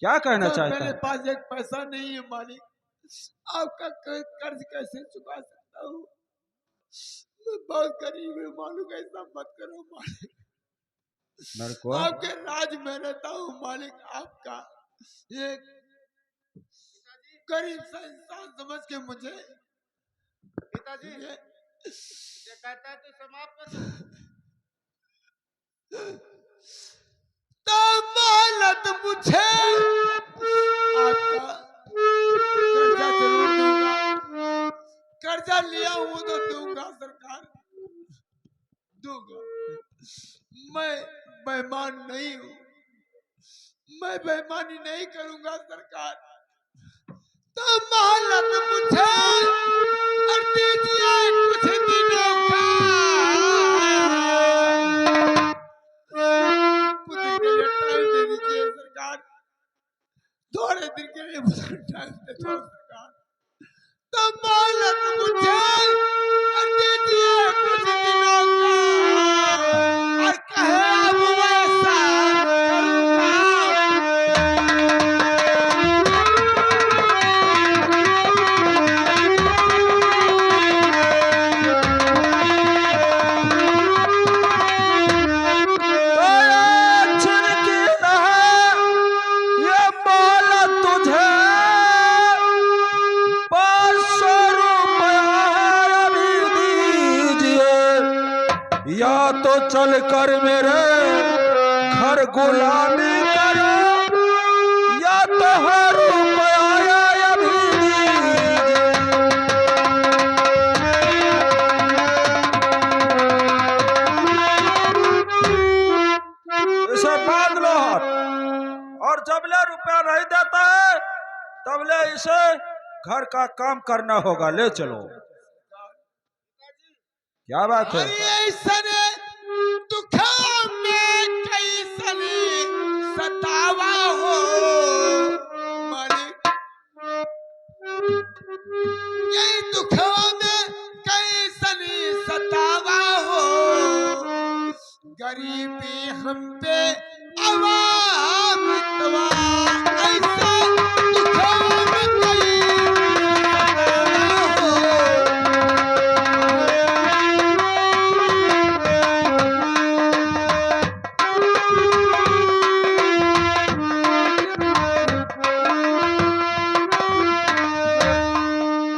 क्या कहना सर, चाहता मेरे है? पास एक पैसा नहीं है मालिक। आपका कर्ज कैसे चुका सकता हूँ? मैं बहुत गरीब हूँ मालिक, ऐसा मत करो मालिक। मेरे को आपके राज में रहता हूँ मालिक। आपका ये गरीब सा इंसान समझ के मुझे पिताजी ये कहता है तो समाप्त कर तो मोहलत मुझे आपका कर्जा जरूर दूंगा। कर्जा लिया हूं तो दूंगा सरकार, दूंगा। मैं बेईमान नहीं हूं, मैं बेईमानी नहीं करूंगा सरकार। तो मोहलत मुझे और दीजिए कुछ दिनों का, कुछ दिन के लिए टाइम दे दीजिए सरकार, थोड़े दिन के लिए मुझे टाइम दे दो सरकार। तो मोहलत मुझे और दीजिए कुछ दिनों का, और कहे अब वैसा करूंगा। या तो चल कर मेरे घर गुलामी करो, या तो हर रुपया अभी दीजिए। इसे बांध लो हाथ, और जबले रुपया नहीं देता है तबले इसे घर का काम करना होगा। ले चलो। क्या बात है? दुखों में कैसने सतावा हो मालिक, यही दुखों में कैसने सतावा हो। गरीबी हम पे आवाम तवा, ऐसे दुखों में कई सतावा हो।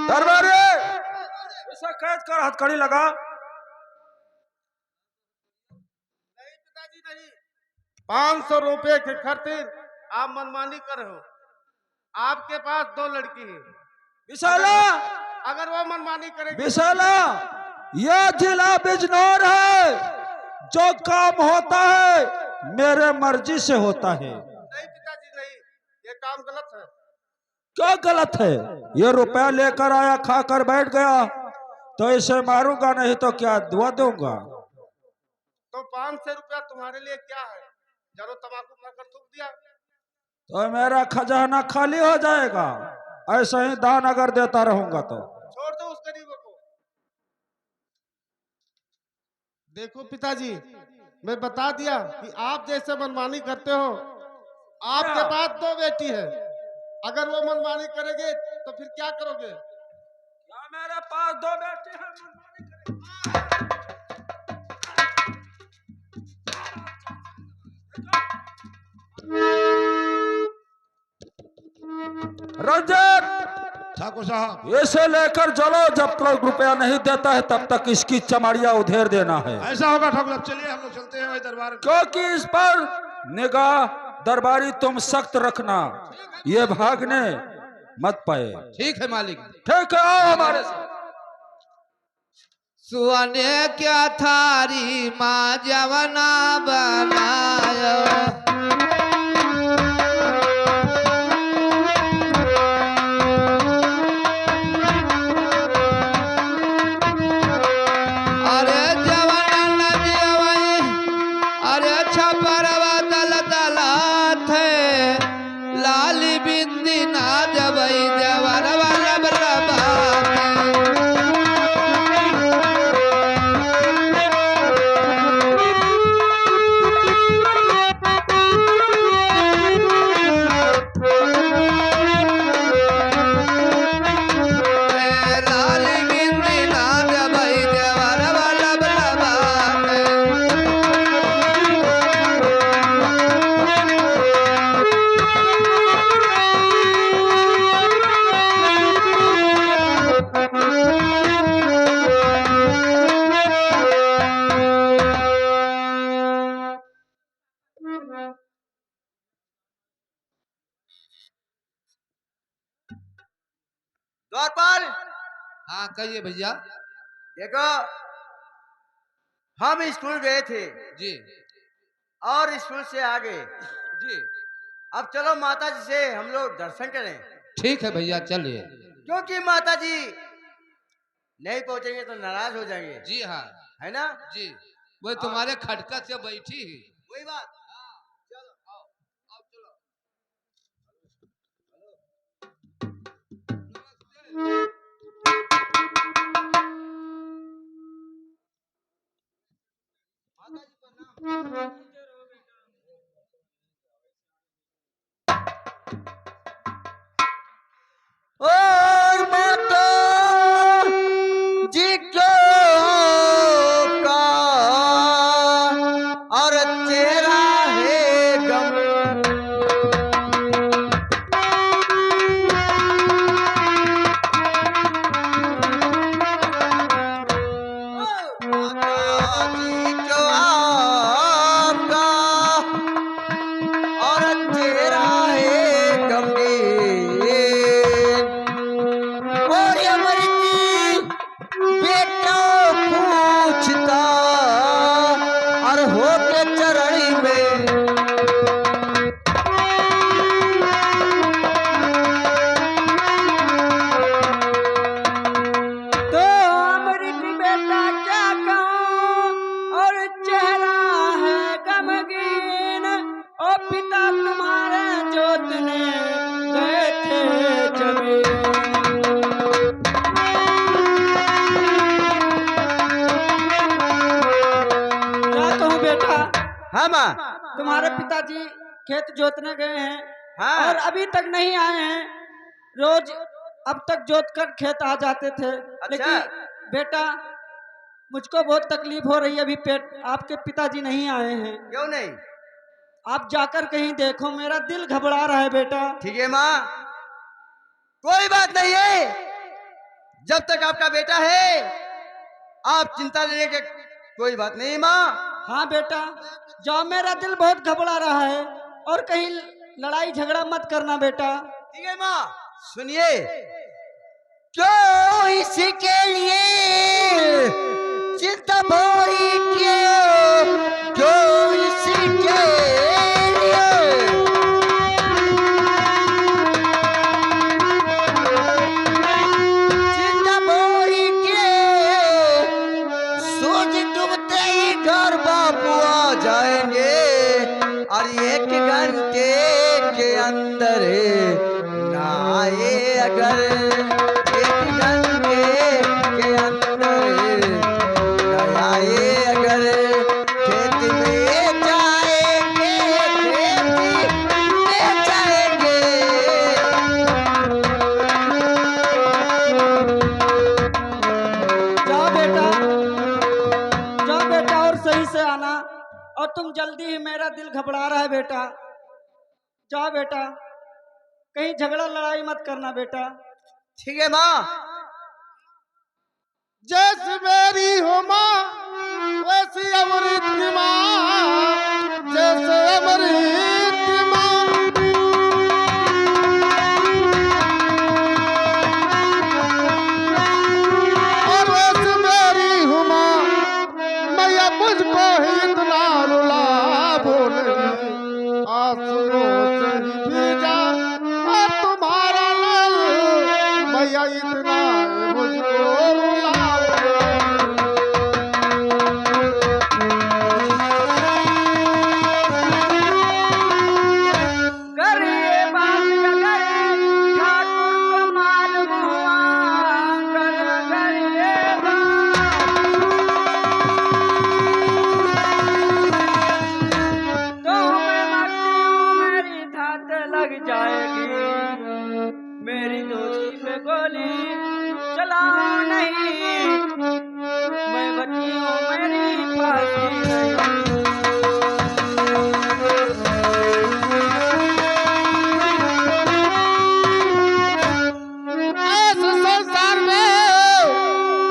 दरबारे इसे कैद कर, हथकड़ी लगा। नहीं पिताजी नहीं, 500 रुपए के खातिर आप मनमानी कर रहे हो। आपके पास 2 लड़की है। विशाला, अगर वो मनमानी करेगी, विशाला, यह जिला बिजनौर है। जो काम होता है मेरे मर्जी से होता है। नहीं पिताजी नहीं, ये काम गलत है। क्या गलत है? ये रुपया लेकर आया, खाकर बैठ गया, तो इसे मारूंगा नहीं तो क्या दुआ दूंगा? तो 500 रुपया तुम्हारे लिए क्या है? जरो तंबाकू खाकर थूक दिया तो मेरा खजाना खाली हो जाएगा। ऐसा ही दान अगर देता रहूंगा तो। छोड़ दो उस गरीबों को। देखो पिताजी, मैं बता दिया कि आप जैसे मनमानी करते हो। आपके पास 2 बेटी है, अगर वो मनमानी करेंगे तो फिर क्या करोगे? क्या मेरे पास 2 बेटे हैं मनमानी करेंगे? रंजन, ठाकुर साहब, इसे लेकर चलो। जब तक रुपया नहीं देता है तब तक इसकी चमाड़िया उधेर देना है। ऐसा होगा ठाकुर साहब। चलिए हम लोग चलते हैं वही दरबार में। क्योंकि इस पर निगाह दरबारी तुम सख्त रखना, ये भागने मत पाए। ठीक है मालिक। ठीक है, आओ हमारे साथ। सुने क्या थारी माँ जवना बनायो, अरे जवना नदियावई, अरे छपरवा दल दलात है, लाली बिंदी ना जबई जवरवा लब लबात है। द्वारपाल, हाँ कहिए भैया। देखो हम स्कूल गए थे जी और स्कूल से आ गए। जी अब चलो माता जी से हम लोग दर्शन करें, ठीक है भैया चलिए। क्योंकि माता जी नहीं पहुंचेंगे तो नाराज हो जाएंगे, जी हाँ है ना? जी, वो तुम्हारे खटका से बैठी ही। वही बात। चलो आओ आओ चलो। और माता जी को का और चेहरा है गम, माता जी को आपका और चेहरा है गंभीर। और अमृति बेटा पूछता और होके चरणी में तो अमृति बेटा क्या कहूँ और चेहरा है गमगीन। ओ पिता तुम्हारे जोतने गए थे जमीन। क्या कहूँ बेटा, हाँ माँ। तुम्हारे पिताजी खेत जोतने गए हैं हाँ। और अभी तक नहीं आए हैं। रोज अब तक जोत कर खेत आ जाते थे, लेकिन बेटा मुझको बहुत तकलीफ हो रही है। अभी पेट आपके पिताजी नहीं आए हैं। क्यों नहीं? आप जाकर कहीं देखो, मेरा दिल घबरा रहा है बेटा। ठीक है माँ, कोई बात नहीं है। जब तक आपका बेटा है आप चिंता लेने के कोई बात नहीं माँ। हाँ बेटा जाओ, मेरा दिल बहुत घबरा रहा है और कहीं लड़ाई झगड़ा मत करना बेटा। ठीक है माँ। सुनिए, क्यों इसके लिए चिंता भोरी क्यों इसके लिए चिंता भोरी सूरज डूबते ही घर बापू आ जाएंगे और 1 घंटे के अंदर ना आए अगर 1 घंटे के अंदर न आए अगर खेत में जाएंगे जाओ बेटा और सही से आना। और तुम जल्दी ही, मेरा दिल घबरा रहा है बेटा। जाओ बेटा, कहीं झगड़ा लड़ाई मत करना बेटा। ठीक है माँ। जैसी मेरी हो माँ वैसी अमृत की माँ, जैसे अमृत की माँ। और वैसी मेरी हो माँ, मैया मुझको ही इतना रुला बोले, आंसुओं से ही भीगा और तुम्हारा लाल, मैया इतना मुझको रुला बोले। कर ये बात अगर ठाकुर को मालूम हुआ, कर ये बात तो मैं मरती हूँ, मेरी धात लग जाएगी। मेरी दोषी पे गोली चलाओ नहीं, मैं बची हूँ, मेरी फांसी नहीं। ऐसे संसार में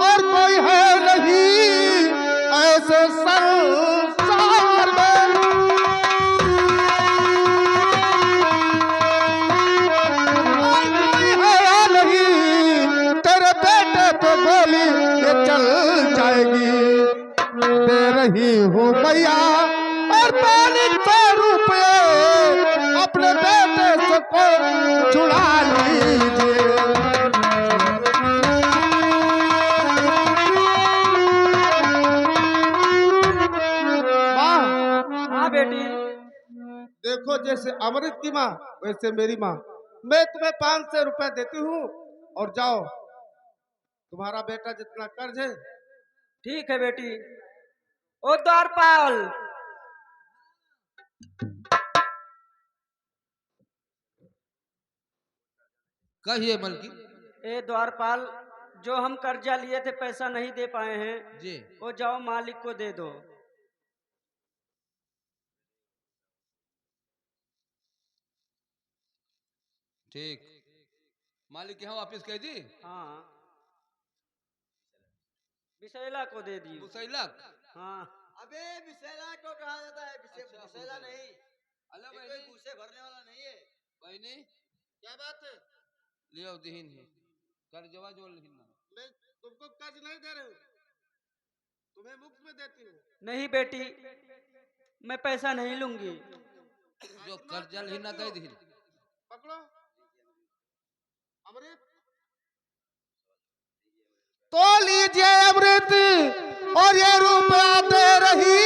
और कोई है नहीं, ऐसे संसार में और कोई है नहीं, रही हूँ मैया, और 500 रुपये अपने बेटे से को छुड़ा लीजिए। माँ, हाँ बेटी। देखो जैसे अमृत की माँ वैसे मेरी माँ, मैं तुम्हें 500 रुपए देती हूँ और जाओ, तुम्हारा बेटा जितना कर्ज है। ठीक है बेटी। ओ द्वारपाल, कहिए मलकी। ए द्वारपाल, जो हम कर्जा लिए थे पैसा नहीं दे पाए हैं, जी वो जाओ मालिक को दे दो। ठीक, मालिक यहाँ वापिस कह दी। हाँ, विशैला को दे दी। मुसैलक। हाँ। अबे विशैला को कहा जाता है, विशैला नहीं। अल्लाह ये कोई भूसे भरने वाला नहीं है। बहनी क्या बात है? लियो दीन है कर जवा जोड़ लिखना। मैं तुमको कर्ज नहीं दे रही हूँ, तुम्हें मुफ्त में देती हूँ। नहीं बेटी, मैं पैसा नहीं लूंगी। जो कर्जा लिखना कह दी। पकड़ो अमृत, तो लीजिए अमृत, और ये रुपया दे रही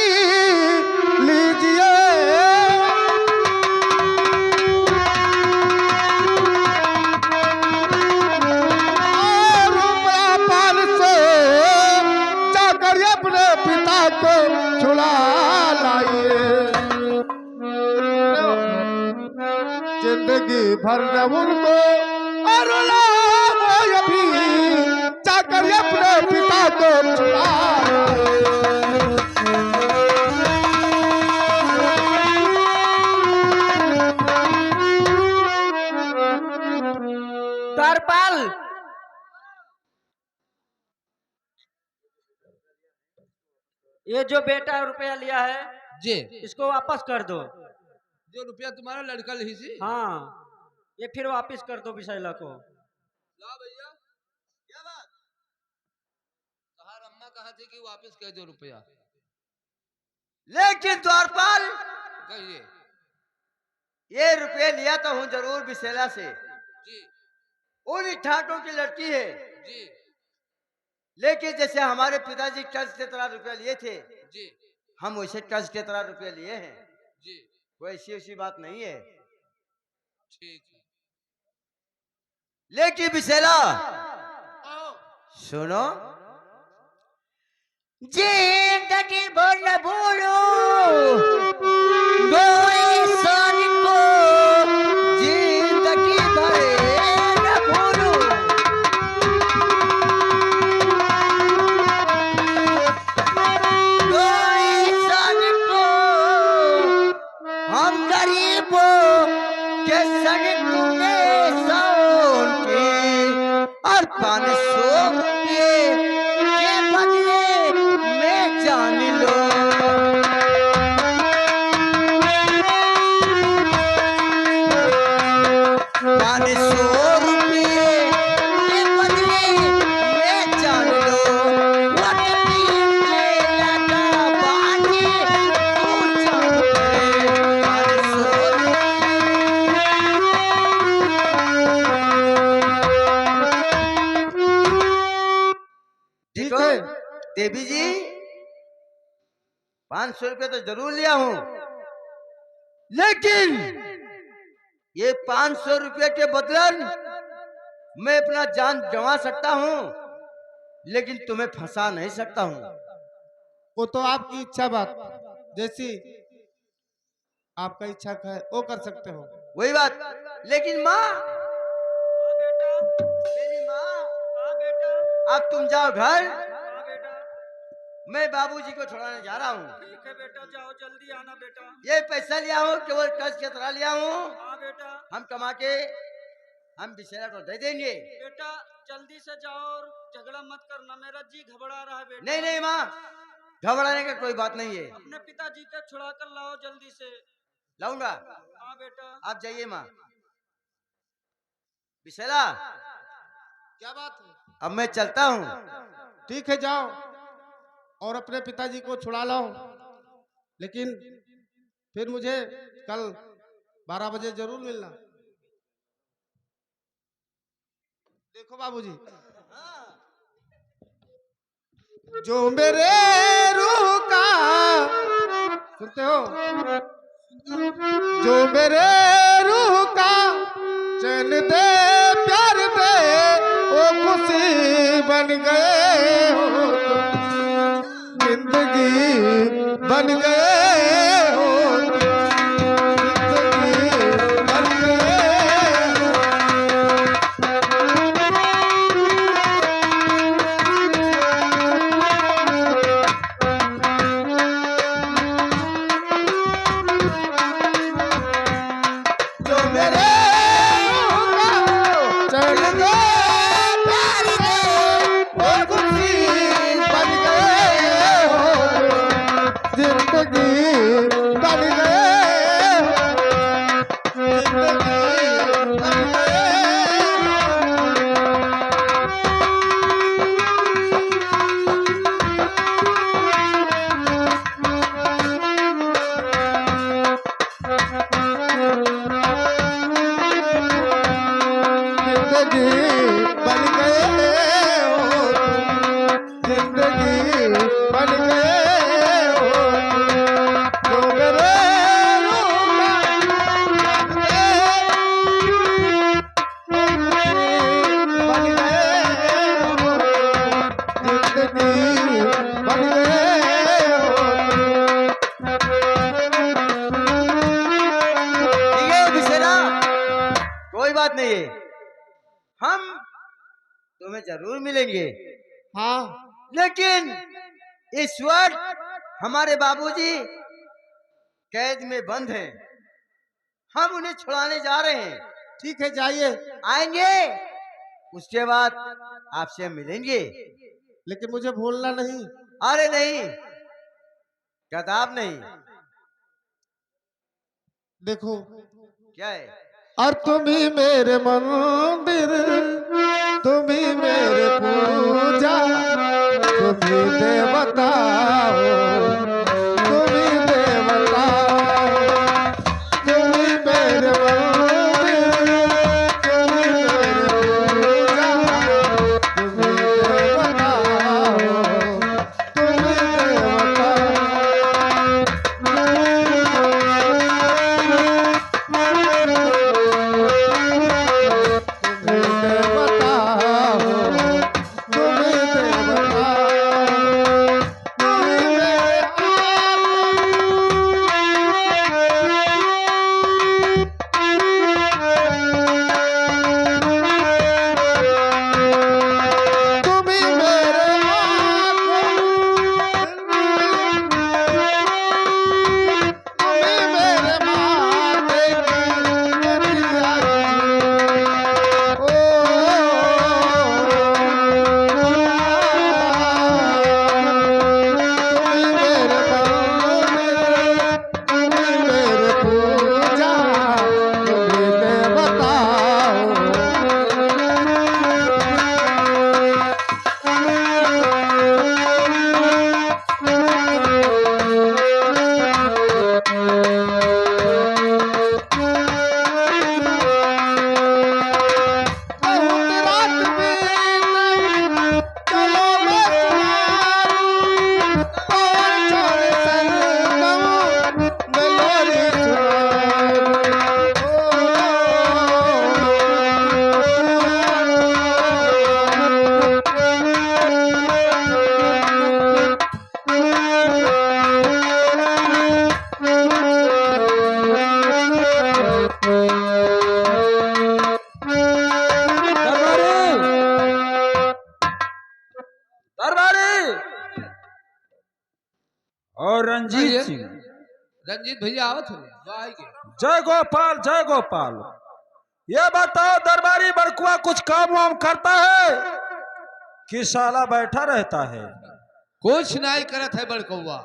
लीजिए। और रुपया 500 जाकर अपने पिता को छुड़ा लाइए। जिंदगी भर न उनको और अभी जाकर अपने पिता को छुड़ा लाइए। द्वारपाल, ये जो बेटा रुपया लिया है जी इसको वापस कर दो। जो रुपया तुम्हारा लड़का ली सी। हाँ, ये फिर वापस कर दो विशैला को। ला भैया, क्या बात? कहा अम्मा कहा थी कि वापस कह दो रुपया। लेकिन द्वारपाल, कहिए। ये रुपये लिया तो हूँ जरूर विशैला से। जी उन ठाटों की लड़की है, जी लेकिन जैसे हमारे पिताजी कर्ज के तरह रुपया लिए थे, जी हम वैसे कर्ज के तरह रुपये लिए हैं। जी कोई ऐसी बात नहीं है। ठीक है। लेकिन विशैला सुनो, जिंदगी भर न भूलो गोई सन को, जिंदगी भर न भूलो। गोई सन को हम गरीबों के संग तूने सौन की, और 500 के बदले में जान लो। 500 रुपये के बदले में जान लो। वतनी में लगा बाजी तू जान ले। 500 ठीक देखो है। देवी जी, 500 रुपये तो जरूर लिया हूं, लेकिन ये 500 रुपये के बदले मैं अपना जान गंवा सकता हूं, लेकिन तुम्हें फंसा नहीं सकता हूं। वो तो आपकी इच्छा बात, जैसी आपका इच्छा है वो कर सकते हो। वही बात, लेकिन माँ, हाँ बेटा। मेरी माँ, हाँ बेटा। अब तुम जाओ घर, हाँ बेटा। मैं बाबूजी को छोड़ाने जा रहा हूँ। ठीक है बेटा, जाओ जल्दी आना बेटा। ये पैसा लिया हूँ केवल कर्ज के तरह लिया हूँ, हाँ बेटा। हम कमा के हम विशैला को दे देंगे। बेटा जल्दी से जाओ और झगड़ा मत करना, मेरा जी घबरा रहा है बेटा। नहीं नहीं माँ, घबराने का कोई बात नहीं है, अपने पिताजी को छुड़ा कर लाओ जल्दी से। लाऊंगा। हाँ बेटा। आप जाइए माँ। विशैला, क्या बात है? अब मैं चलता हूँ। ठीक है, जाओ। और अपने पिताजी को छुड़ा लाओ, लेकिन फिर मुझे कल 12 बजे जरूर मिलना। देखो बाबूजी, जो मेरे रूह का, सुनते हो, जो मेरे रूह का चैन दे प्यार दे, वो खुशी बन गए हो तुम, जिंदगी बन गए हो तुम, जिंदगी बन गए हो। जो मेरे चढ़ गए प्यार में, वो खुशी बन गए हो, जिंदगी बन गए हो, जिंदगी बन गए जिंदगी बन गए हो, जिंदगी बन गए हो, जो मेरे रूह का बन गए हो, जिंदगी बन गए हो। ठीक है विशेरा, कोई बात नहीं है, हम तुम्हें जरूर मिलेंगे, हाँ, लेकिन इस वक्त हमारे बाबूजी कैद में बंद हैं, हम उन्हें छुड़ाने जा रहे हैं। ठीक है, जाइए, आएंगे, उसके बाद आपसे मिलेंगे। लेकिन मुझे भूलना नहीं। अरे नहीं, कदाप नहीं। देखो, क्या है? और तुम ही मेरे मंदिर, तुम ही मेरे पूजा, तुम ही देवता हो, तुम ही देवता हो, तुम ही मेरे मंदिर, तुम ही मेरे पूजा, तुम ही देवता हो, तुम ही देवता और रंजीत सिंह। रंजीत भैया आवत हो आएंगे। जय गोपाल, जय गोपाल। ये बताओ दरबारी बड़कुआ कुछ काम वाम करता है कि साला बैठा रहता है? कुछ नहीं करत है बड़कौआ,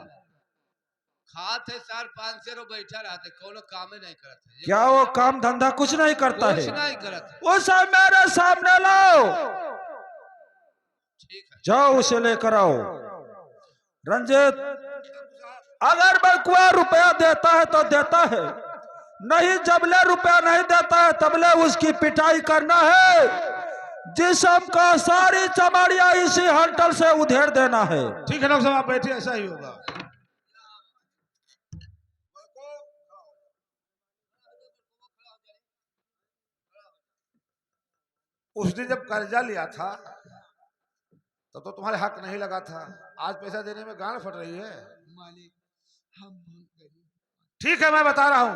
खात है 4-5 रो बैठा रहते, कोनो कामे नहीं करत है। क्या वो काम धंधा कुछ नहीं करता है? कुछ नहीं करत है। वो सब मेरे सामने लाओ, ठीक है, जाओ उसे लेकर आओ। रंजीत, अगर बड़कुआ रुपया देता है तो देता है, नहीं जबले रुपया नहीं देता है तबले उसकी पिटाई करना है। जिस्म का सारी चमड़िया इसी हंटल से उधेड़ देना है। ठीक है डॉक्टर साहब, आप बैठिए, ऐसा ही होगा। उस दिन जब कर्जा लिया था तब तो तुम्हारे हक नहीं लगा था, आज पैसा देने में गांड फट रही है। मालिक हम बहुत गरीब। ठीक है, मैं बता रहा हूं,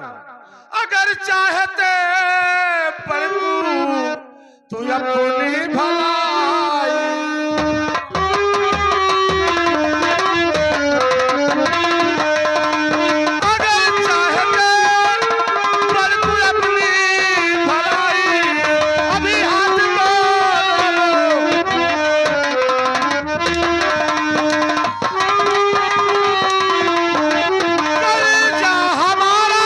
अगर चाहते प्रभु तू अपनी भलाई, अगर चाहते प्रभु अपनी भलाई, अभी हाथ कर्जा हमारा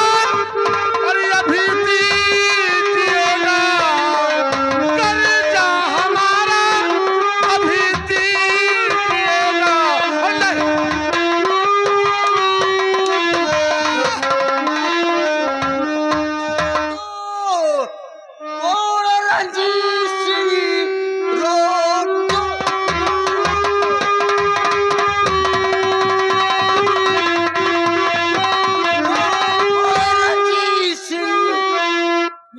अरे अभी दीजिएगा, कर्जा हमारा अभी दीजिएगा। कौन रंजीत सिंह रोड रंजीत सिंह,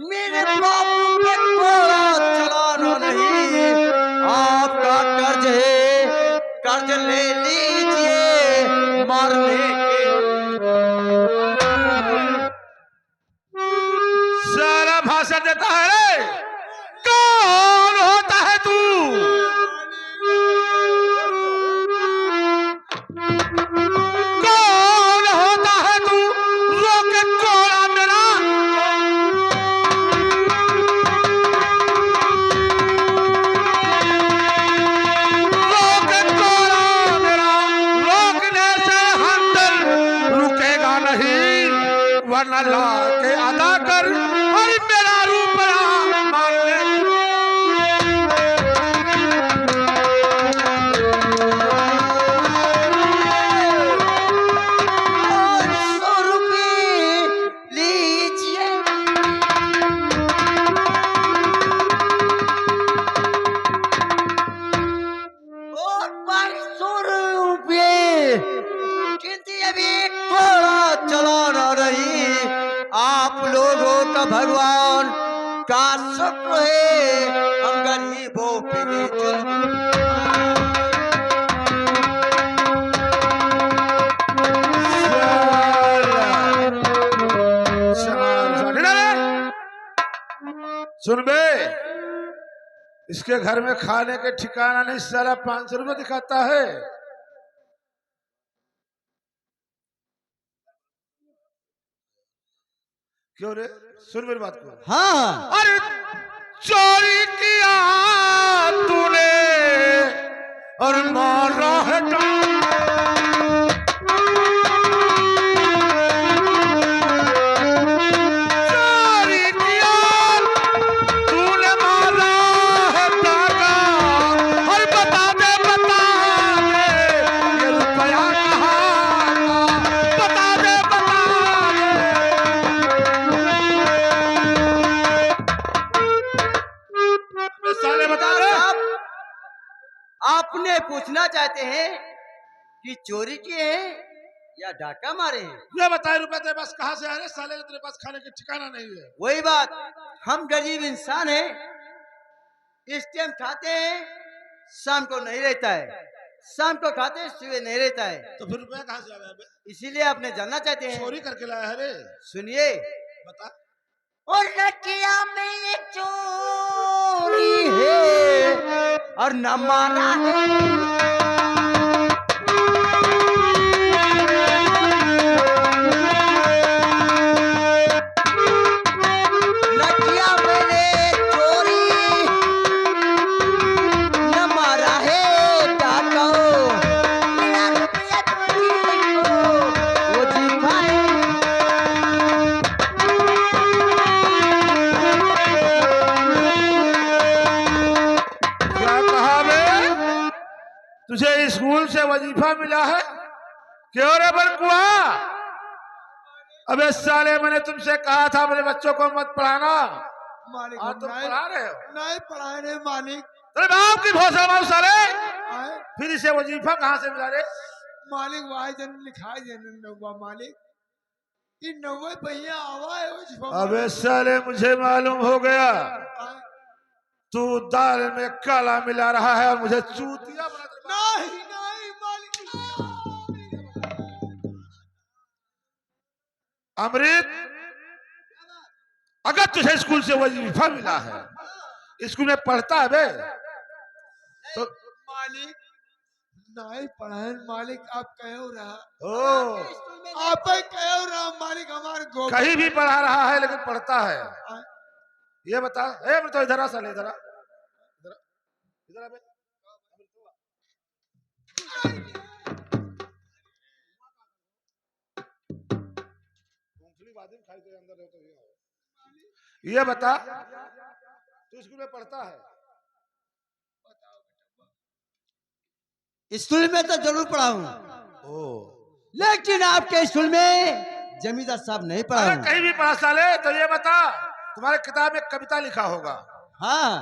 मेरे बापू पे घोड़ा चलाना नहीं, आपका कर्ज है, कर्ज ले लीजिए मारने के। सारा भाषण देता है रे, कौन होता है तू? कौन होता है तू? रोक कोड़ा मेरा, रोक कोड़ा मेरा, रोकने से हंटर रुकेगा नहीं, वरना ला के अदा कर और मेरा रुपया मान ले। और 100 रुपये लीजिए। और 500 रुपये, किंतु अभी थोड़ा चलाना नहीं, आप लोगों का भगवान का शुक्र है, हम गरीबों पे ये जुल्म। सुन बे, इसके घर में खाने के ठिकाना नहीं, सारा 500 रुपये दिखाता है। क्यों रे, सुन मेरी बात को। हाँ, अरे चोरी किया तूने और मारा है चोरी किया तूने, मारा है डाका, और बता दे ये रुपया कहाँ का, बता दे साले बता दे। साहब, आपने पूछना चाहते हैं कि चोरी किए हैं या डाका मारे हैं? ये बताए रुपए तेरे पास कहाँ से आ रहे? साले तेरे पास खाने के ठिकाना नहीं है। वही बात, हम गरीब इंसान हैं, इस टाइम खाते हैं, शाम को नहीं रहता है, शाम को खाते हैं, सुबह नहीं रहता है, तो फिर रुपया कहाँ से आ रहा है? इसीलिए आपने जानना चाहते हैं। चोरी करके लाया है रे? सुनिए, बता। और नटिया में ये चोरी है और न मारा है, नटिया में ये चोरी न मारा है डाका, मेरा रुपया वो जी खाए। क्या कहा बे? तुझे स्कूल से वजीफा मिला है? क्यों रे बलकुआ? अबे साले, मैंने तुमसे कहा था अपने बच्चों को मत पढ़ाना, मालिक और हम तुम नहीं पढ़ा रहे हो। नहीं पढ़ाए रे मालिक। तेरे बाप की भोसड़ा मारू साले। आए फिर इसे वजीफा कहाँ से मिला रे? मालिक वाई जन लिखाई जन नौवा मालिक ये नौवे भैया आवा है उस अबे साले, मुझे मालूम हो गया आए, तू दाल में काला मिला रहा है और मुझे चूतिया बना दे। नहीं नहीं मालिक अमृत, अगर तुझे स्कूल से वजीफा मिला है, स्कूल में पढ़ता है बे, तो मालिक नहीं पढ़ाए मालिक। आप कहो रहा ओ आप ही कहो रहा मालिक हमारे गो कहीं भी पढ़ा रहा है लेकिन पढ़ता है। आए, ये बता, ए अमृत, तो इधर आ साले, इधर आ, इधर आ, इधर आ बे। मूंगफली बादाम खाई के अंदर रहो तो ये बता, तू स्कूल में पढ़ता है? स्कूल में तो जरूर पढ़ा हूँ, ओ, लेकिन आपके स्कूल में जमींदार साहब नहीं पढ़ा अरे हूँ। कहीं भी पढ़ा साले। तो ये बता, तुम्हारे किताब में कविता लिखा होगा, हाँ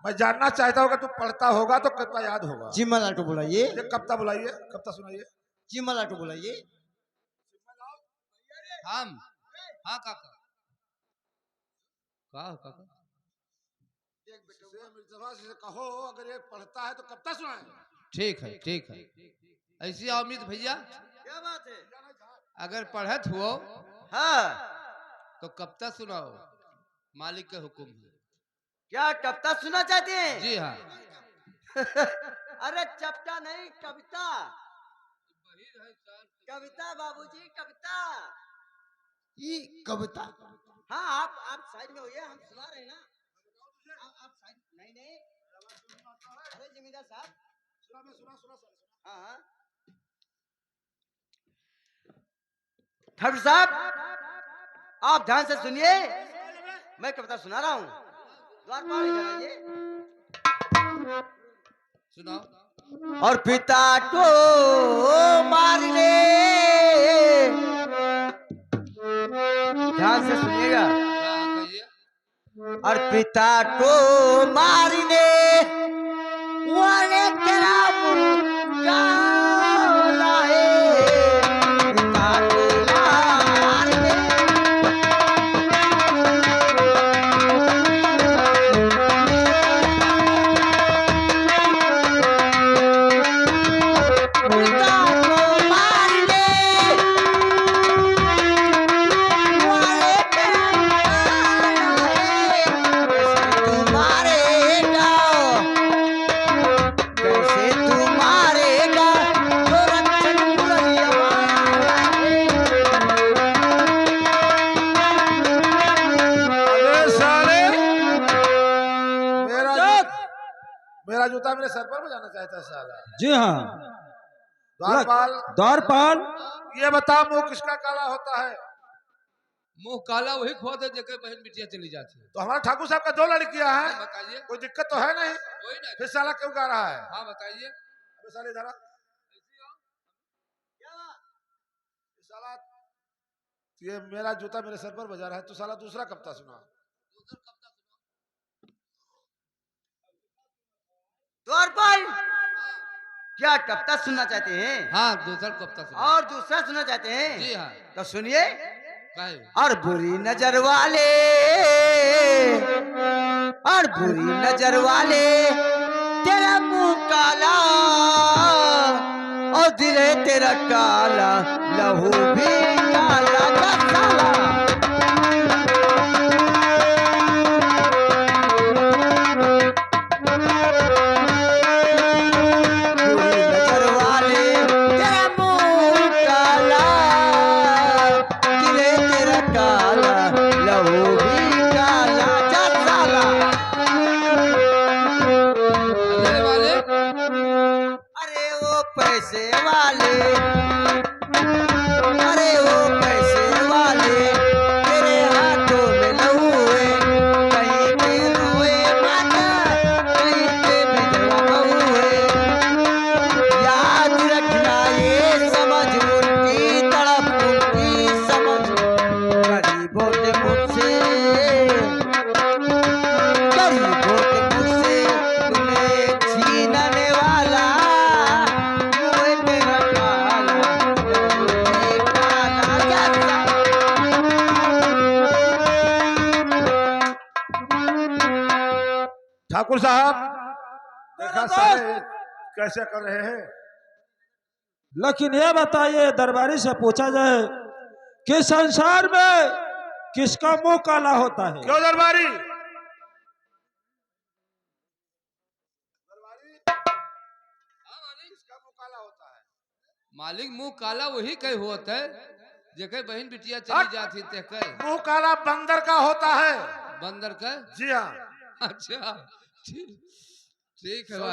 मैं जानना चाहता हूँ कि तू पढ़ता होगा तो कविता याद होगा। जी मलाटू बुलाइए, ये कविता बुलाइए, कविता सुनाइए। जी मलाटू बुलाइए। हम हाँ काका, का काका से कहो अगर ये पढ़ता है तो कविता सुनाए। ठीक है, ठीक है। ऐसी अमित भैया, क्या बात है? अगर पढ़त हो हाँ, तो कविता सुनाओ, मालिक के हुक्म है। क्या कविता सुनना चाहते हैं? जी हाँ। अरे चपटा नहीं, कविता। कविता बाबूजी, कविता। ये कविता हाँ, आप साइड में होइए, हम सुना रहे हैं ना। आप साइड नहीं नहीं। अरे जमींदार साहब, हाँ हाँ। ठाकुर साहब, आप ध्यान से सुनिए, मैं कविता सुना रहा हूँ। द्वारपाल इधर आइए। सुनाओ। और पिता को मारने, ध्यान से सुनिएगा। हाँ कहिए। और पिता को मारने वाले तेरा मुंह काला है। पिता को मारने, पिता को मारने वाले तेरा मुंह काला है। कैसे तू मारेगा, जो रक्षक बुलंदिया वाला है। अबे साले, मेरा जूता मेरे सर पर बजाना चाहता है साला। जी हाँ। द्वारपाल, द्वारपाल, ये बता, मुंह किसका काला होता है? मुंह काला वही खोद है जेकर बहन बिटिया चली जाती है। तो हमारे ठाकुर साहब का 2 लड़कियां हैं, बताइए। कोई दिक्कत तो है नहीं? वही ना। फिर साला क्यों गा रहा है? हाँ बताइए। अबे साले इधर आ। साला, ये मेरा जूता मेरे सर पर बजा रहा है, तू साला दूसरा कविता सुना। द्वारपाल, क्या कविता सुनना चाहते हैं? हाँ दूसरा कविता सुनाओ। और दूसरा सुनना चाहते हैं? जी हाँ। तो सुनिए। कहे। और बुरी नजर वाले, और बुरी नजर वाले तेरा मुंह काला, और दिल है तेरा काला, लहू भी काला का काला। बुरी नजर वाले तेरा मुंह काला, दिल है तेरा काला, लहू भी काला जा साला। अरे वाले, अरे वो पैसे वाले, अरे वो पैसे वाले तेरे हाथों में लहू है। कहीं पे रोए माता, कहीं पे विधवा बहू है। ठाकुर साहब देखा दोस्त। सारे कैसे कर रहे हैं। लेकिन ये बताइए, दरबारी से पूछा जाए कि संसार में किसका मुंह काला होता है? क्यों दरबारी? किसका मुंह काला होता है? मालिक मुंह काला वही कह होता है जेकर बहन बिटिया चली जाती ते कह मुंह काला बंदर का होता है। बंदर का। जी हाँ। अच्छा ठीक ठीक है।